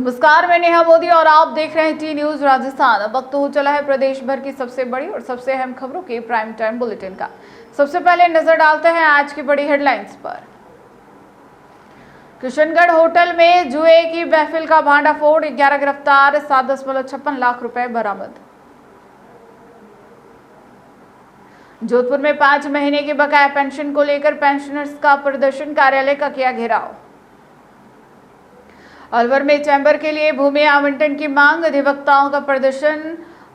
नमस्कार, मैं नेहा मोदी और आप देख रहे हैं टी न्यूज राजस्थान। अब वक्त हो चला है प्रदेश भर की सबसे बड़ी और सबसे अहम खबरों के प्राइम टाइम बुलेटिन का। सबसे पहले नजर डालते हैं आज की बड़ी हेडलाइंस पर। किशनगढ़ होटल में जुए की महफिल का भांडाफोड़, 11 गिरफ्तार, 7.56 लाख रुपए बरामद। जोधपुर में 5 महीने की बकाया पेंशन को लेकर पेंशनर्स का प्रदर्शन, कार्यालय का किया घेराव। अलवर में चैम्बर के लिए भूमि आवंटन की मांग, अधिवक्ताओं का प्रदर्शन,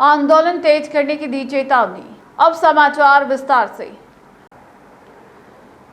आंदोलन तेज करने की दी चेतावनी। अब समाचार विस्तार से।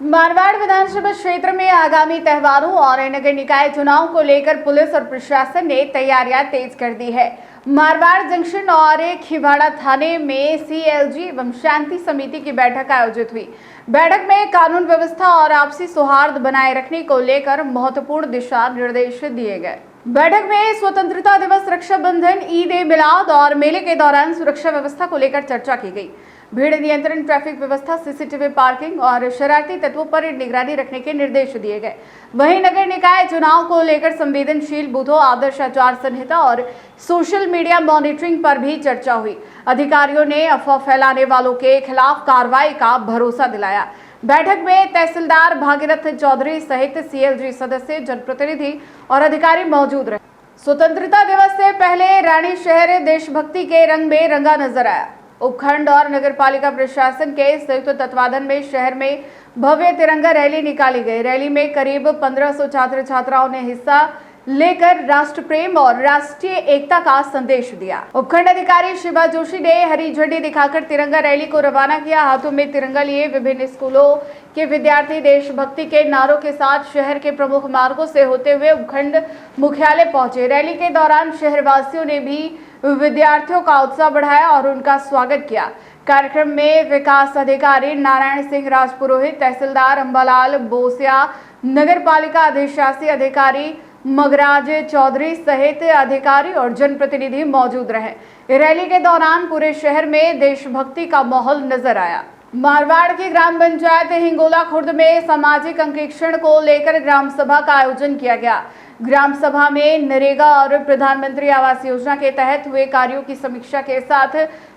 मारवाड़ विधानसभा क्षेत्र में आगामी त्योहारों और नगर निकाय चुनाव को लेकर पुलिस और प्रशासन ने तैयारियां तेज कर दी है। मारवाड़ जंक्शन और खिवाड़ा थाने में सीएलजी एवं शांति समिति की बैठक आयोजित हुई। बैठक में कानून व्यवस्था और आपसी सौहार्द बनाए रखने को लेकर महत्वपूर्ण दिशा निर्देश दिए गए। बैठक में स्वतंत्रता दिवस, रक्षाबंधन, ईद ए मिलाद और मेले के दौरान सुरक्षा व्यवस्था को लेकर चर्चा की गई। भीड़ नियंत्रण, ट्रैफिक व्यवस्था, सीसीटीवी, पार्किंग और शरारती तत्वों पर निगरानी रखने के निर्देश दिए गए। वहीं नगर निकाय चुनाव को लेकर संवेदनशील बूथों, आदर्श आचार संहिता और सोशल मीडिया मॉनिटरिंग पर भी चर्चा हुई। अधिकारियों ने अफवाह फैलाने वालों के खिलाफ कार्रवाई का भरोसा दिलाया। बैठक में तहसीलदार भागीरथ चौधरी सहित सीएलजी सदस्य, जनप्रतिनिधि और अधिकारी मौजूद रहे। स्वतंत्रता दिवस से पहले रानी शहर देशभक्ति के रंग में रंगा नजर आया। उपखंड और नगर पालिका प्रशासन के संयुक्त तत्वाधान में शहर में भव्य तिरंगा रैली निकाली गई। रैली में करीब 1500 छात्र छात्राओं ने हिस्सा लेकर राष्ट्र प्रेम और राष्ट्रीय एकता का संदेश दिया। उपखंड अधिकारी शिवा जोशी ने हरी झंडी दिखाकर तिरंगा रैली को रवाना किया। हाथों में तिरंगा लिए विभिन्न स्कूलों के विद्यार्थी देशभक्ति के नारों के साथ शहर के प्रमुख मार्गों से होते हुए उपखंड मुख्यालय पहुंचे। रैली के दौरान शहरवासियों ने भी विद्यार्थियों का उत्साह बढ़ाया और उनका स्वागत किया। कार्यक्रम में विकास अधिकारी नारायण सिंह राजपुरोहित, तहसीलदार अंबालाल बोसिया, नगर पालिका अधिशासी अधिकारी मगराज चौधरी सहित अधिकारी और जनप्रतिनिधि मौजूद रहे। रैली के दौरान पूरे शहर में देशभक्ति का माहौल नजर आया। मारवाड़ की ग्राम पंचायत हिंगोला खुर्द में सामाजिक अंकेक्षण को लेकर ग्राम सभा का आयोजन किया गया। ग्राम सभा में नरेगा और प्रधानमंत्री आवास योजना के तहत हुए कार्यों की समीक्षा के साथ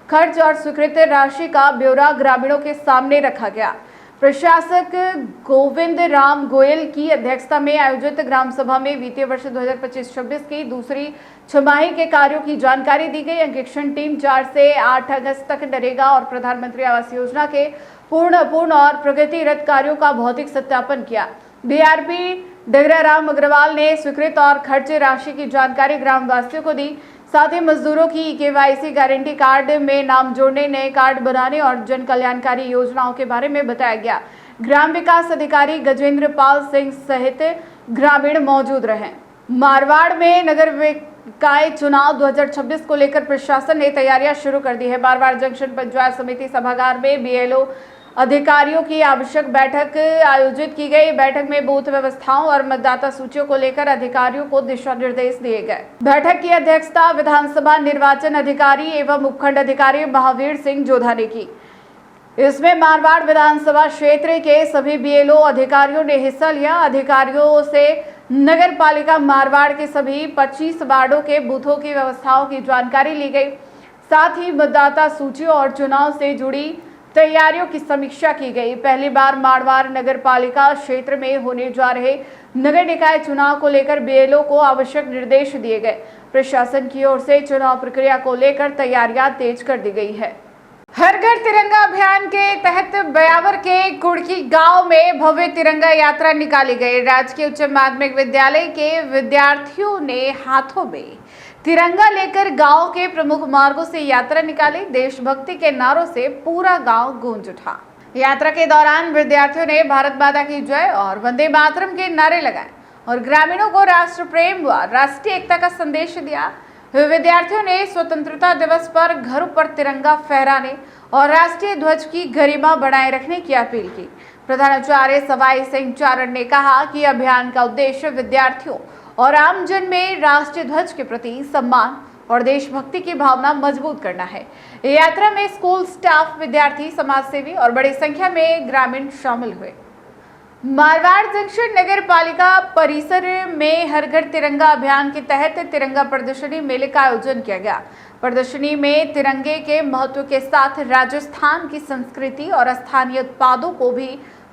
खर्च और स्वीकृत राशि का ब्यौरा ग्रामीणों के सामने रखा गया। प्रशासक गोविंद राम गोयल की अध्यक्षता में आयोजित ग्राम सभा में वित्तीय वर्ष 2025-26 की दूसरी छमाही के कार्यों की जानकारी दी गई। अंकेक्षण टीम 4 से 8 अगस्त तक नरेगा और प्रधानमंत्री आवास योजना के पूर्ण, अपूर्ण और प्रगतिरत कार्यों का भौतिक सत्यापन किया। डीआरपी डगरा राम अग्रवाल ने स्वीकृत और खर्च राशि की जानकारी ग्रामवासियों को दी। साथ ही मजदूरों की केवाईसी, गारंटी कार्ड में नाम जोड़ने, नए कार्ड बनाने और जन कल्याणकारी योजनाओं के बारे में बताया गया। ग्राम विकास अधिकारी गजेंद्र पाल सिंह सहित ग्रामीण मौजूद रहे। मारवाड़ में नगर निकाय चुनाव 2026 को लेकर प्रशासन ने तैयारियां शुरू कर दी है। मारवाड़ जंक्शन पंचायत समिति सभागार में बीएलओ अधिकारियों की आवश्यक बैठक आयोजित की गई। बैठक में बूथ व्यवस्थाओं और मतदाता सूचियों को लेकर अधिकारियों को दिशा निर्देश दिए गए। बैठक की अध्यक्षता विधानसभा निर्वाचन अधिकारी एवं उपखंड अधिकारी महावीर सिंह जोधा ने की। इसमें मारवाड़ विधानसभा क्षेत्र के सभी बीएलओ अधिकारियों ने हिस्सा लिया। अधिकारियों से नगर पालिका मारवाड़ के सभी 25 वार्डों के बूथों की व्यवस्थाओं की जानकारी ली गई। साथ ही मतदाता सूचियों और चुनाव से जुड़ी तैयारियों की समीक्षा की गई। पहली बार मारवाड़ नगर पालिका क्षेत्र में होने जा रहे नगर निकाय चुनाव को लेकर बीएलओ को आवश्यक निर्देश दिए गए। प्रशासन की ओर से चुनाव प्रक्रिया को लेकर तैयारियां तेज कर दी गई है। हर घर तिरंगा अभियान के तहत ब्यावर के कुड़की गांव में भव्य तिरंगा यात्रा निकाली गई। राजकीय उच्च माध्यमिक विद्यालय के विद्यार्थियों ने हाथों में तिरंगा लेकर गांव के प्रमुख मार्गों से यात्रा निकाली। देशभक्ति के नारों से पूरा गांव गूंज उठा। यात्रा के दौरान विद्यार्थियों ने भारत माता की जय और वंदे मातरम के नारे लगाए और ग्रामीणों को राष्ट्र प्रेम व राष्ट्रीय एकता का संदेश दिया। विद्यार्थियों ने स्वतंत्रता दिवस पर घरों पर तिरंगा फहराने और राष्ट्रीय ध्वज की गरिमा बनाए रखने की अपील की। प्रधानाचार्य सवाई सिंह चारण ने कहा कि अभियान का उद्देश्य विद्यार्थियों और आमजन में राष्ट्रीय ध्वज के प्रति सम्मान और देशभक्ति की भावना मजबूत करना है। यात्रा में स्कूल स्टाफ, विद्यार्थी, समाजसेवी और बड़ी संख्या में ग्रामीण शामिल हुए। मारवाड़ जंक्शन नगर पालिका परिसर में हर घर तिरंगा अभियान के तहत तिरंगा प्रदर्शनी मेले का आयोजन किया गया। प्रदर्शनी में तिरंगे के महत्व के साथ राजस्थान की संस्कृति और स्थानीय उत्पादों को भी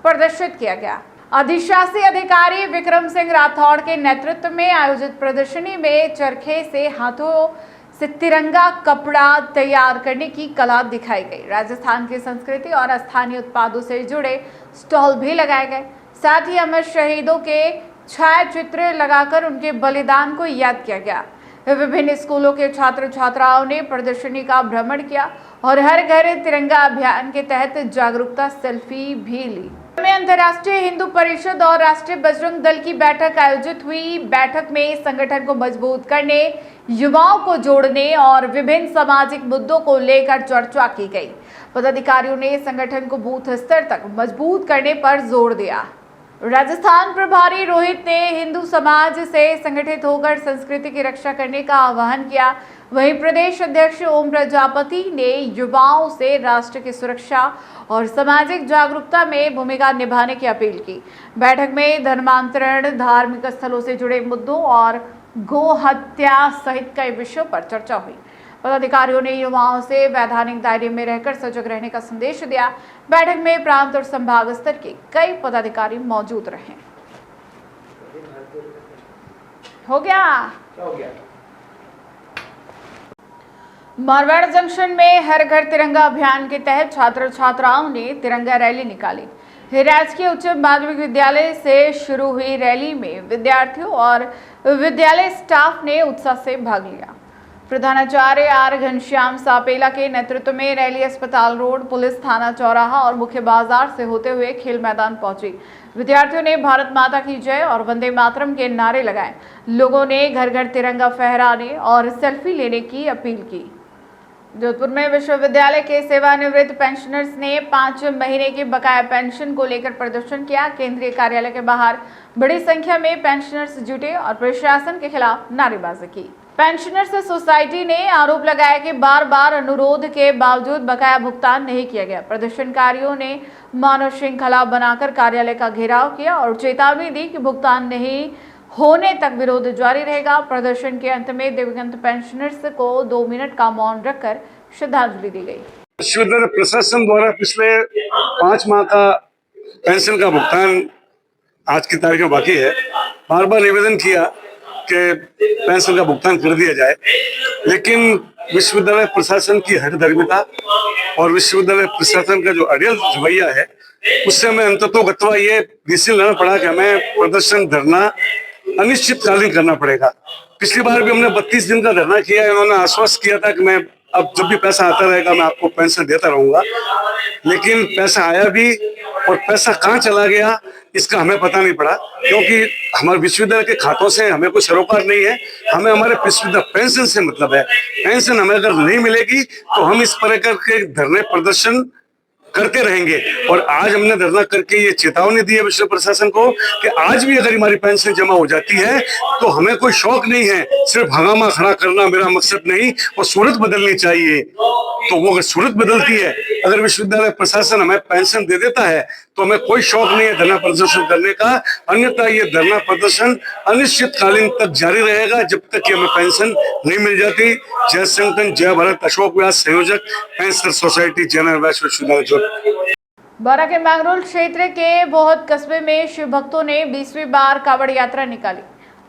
प्रदर्शित किया गया। अधिशासी अधिकारी विक्रम सिंह राठौड़ के नेतृत्व में आयोजित प्रदर्शनी में चरखे से हाथों से तिरंगा कपड़ा तैयार करने की कला दिखाई गई। राजस्थान की संस्कृति और स्थानीय उत्पादों से जुड़े स्टॉल भी लगाए गए। साथ ही अमर शहीदों के छायाचित्र लगाकर उनके बलिदान को याद किया गया। विभिन्न स्कूलों के छात्र छात्राओं ने प्रदर्शनी का भ्रमण किया और हर घर तिरंगा अभियान के तहत जागरूकता सेल्फी भी ली। में अंतर्राष्ट्रीय हिंदू परिषद और राष्ट्रीय बजरंग दल की बैठक आयोजित हुई। बैठक में संगठन को मजबूत करने, युवाओं को जोड़ने और विभिन्न सामाजिक मुद्दों को लेकर चर्चा की गई। पदाधिकारियों ने संगठन को बूथ स्तर तक मजबूत करने पर जोर दिया। राजस्थान प्रभारी रोहित ने हिंदू समाज से संगठित होकर संस्कृति की रक्षा करने का आह्वान किया। वहीं प्रदेश अध्यक्ष ओम प्रजापति ने युवाओं से राष्ट्र की सुरक्षा और सामाजिक जागरूकता में भूमिका निभाने की अपील की। बैठक में धर्मांतरण, धार्मिक स्थलों से जुड़े मुद्दों और गो हत्या सहित कई विषयों पर चर्चा हुई। पदाधिकारियों ने युवाओं से वैधानिक दायरे में रहकर सजग रहने का संदेश दिया। बैठक में प्रांत और संभाग स्तर के कई पदाधिकारी मौजूद रहे। हो गया मारवाड़ जंक्शन में हर घर तिरंगा अभियान के तहत छात्र छात्राओं ने तिरंगा रैली निकाली। राजकीय उच्च माध्यमिक विद्यालय से शुरू हुई रैली में विद्यार्थियों और विद्यालय स्टाफ ने उत्साह से भाग लिया। प्रधानाचार्य आर घनश्याम सापेला के नेतृत्व में रैली अस्पताल रोड, पुलिस थाना चौराहा और मुख्य बाजार से होते हुए खेल मैदान पहुंची। विद्यार्थियों ने भारत माता की जय और वंदे मातरम के नारे लगाए। लोगों ने घर घर तिरंगा फहराने और सेल्फी लेने की अपील की। जोधपुर में विश्वविद्यालय के सेवानिवृत्त पेंशनर्स ने 5 महीने की बकाया पेंशन को लेकर प्रदर्शन किया। केंद्रीय कार्यालय के बाहर बड़ी संख्या में पेंशनर्स जुटे और प्रशासन के खिलाफ नारेबाजी की। पेंशनर्स सोसाइटी ने आरोप लगाया कि बार बार अनुरोध के बावजूद बकाया भुगतान नहीं किया गया। प्रदर्शनकारियों ने मानव श्रृंखला बनाकर कार्यालय का घेराव किया और चेतावनी दी कि भुगतान नहीं होने तक विरोध जारी रहेगा। प्रदर्शन के अंत में दिवंगत पेंशनर्स को 2 मिनट का मौन रखकर श्रद्धांजलि दी गई। विश्वविद्यालय प्रशासन द्वारा पिछले 5 माह का पेंशन का भुगतान आज की तारीख में बाकी है। बार बार निवेदन किया कि पेंशन का भुगतान कर दिया जाए, लेकिन विश्वविद्यालय प्रशासन की हठधर्मिता और विश्वविद्यालय प्रशासन का जो अड़ियल रवैया है, उससे हमें अंततोगत्वा ये डिसीजन लेना पड़ा कि हमें प्रदर्शन धरना अनिश्चितकालीन करना पड़ेगा। पिछली बार भी हमने 32 दिन का धरना किया। इन्होंने आश्वस्त किया था कि मैं अब जब भी पैसा आता रहेगा मैं आपको पेंशन देता रहूंगा, लेकिन पैसा आया भी और पैसा कहाँ चला गया इसका हमें पता नहीं पड़ा, क्योंकि हमारे विश्वविद्यालय के खातों से हमें कोई सरोकार नहीं है। हमें हमारे विश्वविद्यालय पेंशन से मतलब है। पेंशन हमें अगर नहीं मिलेगी तो हम इस प्रकार के धरने प्रदर्शन करते रहेंगे। और आज हमने धरना करके ये चेतावनी दी है विश्व प्रशासन को कि आज भी अगर हमारी पेंशन जमा हो जाती है तो हमें कोई शौक नहीं है, सिर्फ हंगामा खड़ा करना मेरा मकसद नहीं, और सूरत बदलनी चाहिए। तो वो अगर सूरत बदलती है, अगर विश्वविद्यालय प्रशासन हमें पेंशन दे देता है तो हमें कोई शौक नहीं है धरना प्रदर्शन करने का। अन्यथा ये धरना प्रदर्शन अनिश्चितकालीन तक जारी रहेगा जब तक कि हमें पेंशन नहीं मिल जाती। जय संगठन, जय भारत। अशोक व्यास, संयोजक, पेंशनर सोसाइटी, जैन वैश्य विश्वविद्यालय जोधपुर। बारा के मैंगरोल क्षेत्र के बहुत कस्बे में शिव भक्तों ने 20वीं बार कांवड़ यात्रा निकाली।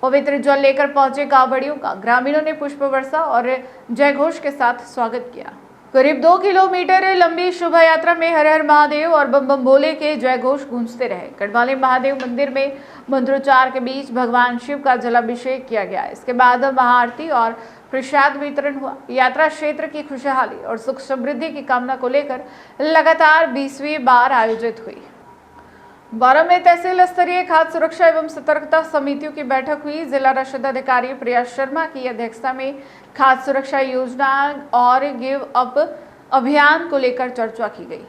पवित्र जल लेकर पहुंचे कांवड़ियों का ग्रामीणों ने पुष्प वर्षा और जयघोष के साथ स्वागत किया। करीब 2 किलोमीटर लंबी शोभा यात्रा में हर हर महादेव और बम बम भोले के जयघोष गूंजते रहे। कड़वाली महादेव मंदिर में मंत्रोच्चार के बीच भगवान शिव का जलाभिषेक किया गया। इसके बाद महाआरती और प्रसाद वितरण हुआ। यात्रा क्षेत्र की खुशहाली और सुख समृद्धि की कामना को लेकर लगातार 20वीं बार आयोजित हुई। बारा में तहसील स्तरीय खाद्य सुरक्षा एवं सतर्कता समितियों की बैठक हुई। जिला रसद अधिकारी प्रिया शर्मा की अध्यक्षता में खाद्य सुरक्षा योजना और गिव अप अभियान को लेकर चर्चा की गई।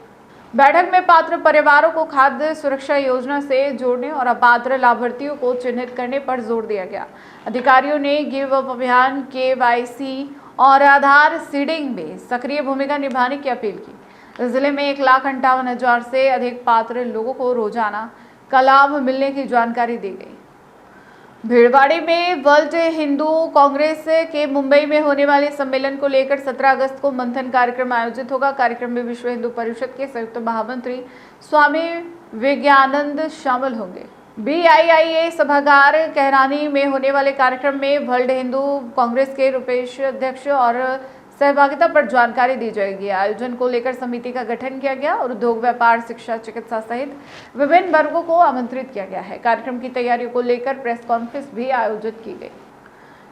बैठक में पात्र परिवारों को खाद्य सुरक्षा योजना से जोड़ने और अपात्र लाभार्थियों को चिन्हित करने पर जोर दिया गया। अधिकारियों ने गिव अप अभियान KYC और आधार सीडिंग में सक्रिय भूमिका निभाने की अपील की। जिले में 1,58,000 से अधिक पात्र लोगों को रोजाना का लाभ मिलने की जानकारी दी गई। भीड़वाड़ी में वर्ल्ड हिंदू कांग्रेस के मुंबई में होने वाले सम्मेलन को लेकर 17 अगस्त को मंथन कार्यक्रम आयोजित होगा। कार्यक्रम में विश्व हिंदू परिषद के संयुक्त महामंत्री स्वामी विज्ञानंद शामिल होंगे। BIIA सभागार कहरानी में होने वाले कार्यक्रम में वर्ल्ड हिंदू कांग्रेस के रूपेश अध्यक्ष और सहभागिता पर जानकारी दी जाएगी। आयोजन को लेकर समिति का गठन किया गया और उद्योग, व्यापार, शिक्षा, चिकित्सा सहित विभिन्न वर्गों को आमंत्रित किया गया है। कार्यक्रम की तैयारियों को लेकर प्रेस कॉन्फ्रेंस भी आयोजित की गई।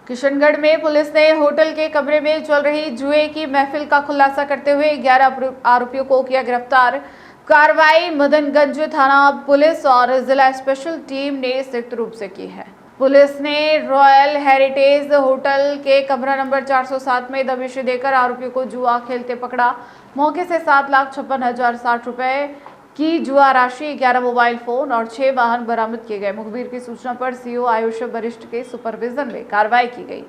किशनगढ़ में पुलिस ने होटल के कमरे में चल रही जुए की महफिल का खुलासा करते हुए 11 आरोपियों को किया गिरफ्तार। कार्रवाई मदनगंज थाना पुलिस और जिला स्पेशल टीम ने संयुक्त रूप से की है। पुलिस ने रॉयल हेरिटेज होटल के कमरा नंबर 407 में दबिश देकर आरोपियों को जुआ खेलते पकड़ा। मौके से 7,56,060 रुपए की जुआ राशि, 11 मोबाइल फोन और 6 वाहन बरामद किए गए। मुखबिर की सूचना पर CO आयुष वरिष्ठ के सुपरविजन में कार्रवाई की गई।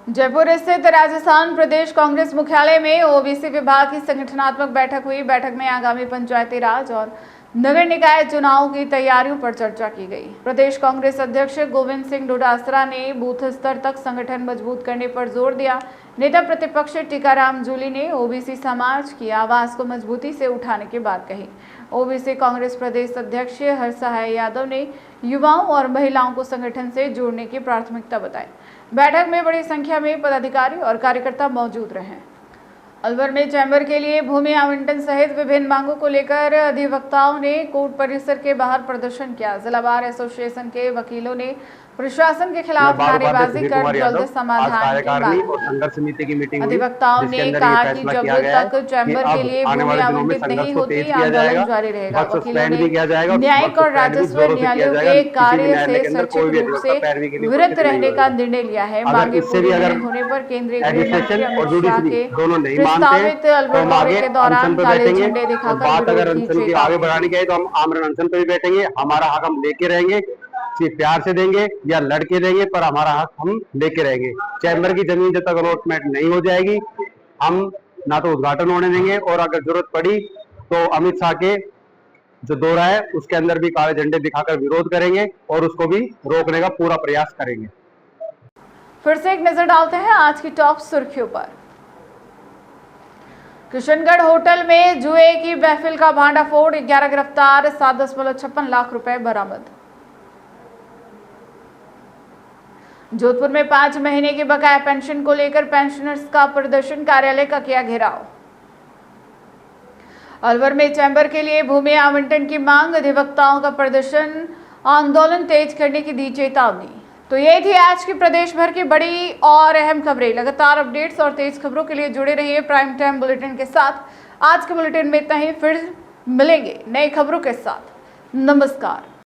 जयपुर स्थित राजस्थान प्रदेश कांग्रेस मुख्यालय में OBC विभाग की संगठनात्मक बैठक हुई। बैठक में आगामी पंचायती राज और नगर निकाय चुनाव की तैयारियों पर चर्चा की गई। प्रदेश कांग्रेस अध्यक्ष गोविंद सिंह डोटासरा ने बूथ स्तर तक संगठन मजबूत करने पर जोर दिया। नेता प्रतिपक्ष टीकाराम जूली ने OBC समाज की आवाज को मजबूती से उठाने की बात कही। OBC कांग्रेस प्रदेश अध्यक्ष हरसहाय यादव ने युवाओं और महिलाओं को संगठन से जोड़ने की प्राथमिकता बताई। बैठक में बड़ी संख्या में पदाधिकारी और कार्यकर्ता मौजूद रहे। अलवर में चैम्बर के लिए भूमि आवंटन सहित विभिन्न मांगों को लेकर अधिवक्ताओं ने कोर्ट परिसर के बाहर प्रदर्शन किया। जिला बार एसोसिएशन के वकीलों ने प्रशासन के खिलाफ नारेबाजी कर जल्द समाधान की मांग। अधिवक्ताओं ने कहा कि जब तक चैम्बर के लिए भूमि आवंटित नहीं होती, आंदोलन जारी रहेगा। वकीलों ने न्यायिक और राजस्व न्यायालयों के कार्य से सचेत रूप से विरत रहने का निर्णय लिया है। मांगे पूरी नहीं होने पर केंद्रीय गृह मंत्री अमित शाह के प्रस्तावित अलवर दौरे के दौरान काले झंडे दिखाकर आगे बढ़ाने के तो हम आमरण अनशन पर भी बैठेंगे। हमारा हक हम लेके रहेंगे, सिर्फ प्यार से देंगे या लड़के देंगे, पर हमारा हक हम लेके रहेंगे। चैम्बर की जमीन जब तक अलॉटमेंट नहीं हो जाएगी, हम ना तो उद्घाटन होने देंगे और अगर जरूरत पड़ी तो अमित शाह के जो दौरा है उसके अंदर भी काले झंडे दिखाकर विरोध करेंगे और उसको भी रोकने का पूरा प्रयास करेंगे। फिर से एक नजर डालते हैं आज की टॉप सुर्खियों पर। किशनगढ़ होटल में जुए की महफिल का भांडाफोड़, 11 गिरफ्तार, 7.56 लाख रुपए बरामद। जोधपुर में 5 महीने की बकाया पेंशन को लेकर पेंशनर्स का प्रदर्शन, कार्यालय का किया घेराव। अलवर में चैम्बर के लिए भूमि आवंटन की मांग, अधिवक्ताओं का प्रदर्शन, आंदोलन तेज करने की दी चेतावनी। तो ये थी आज की प्रदेश भर की बड़ी और अहम खबरें। लगातार अपडेट्स और तेज खबरों के लिए जुड़े रहिए प्राइम टाइम बुलेटिन के साथ। आज के बुलेटिन में इतना ही, फिर मिलेंगे नई खबरों के साथ। नमस्कार।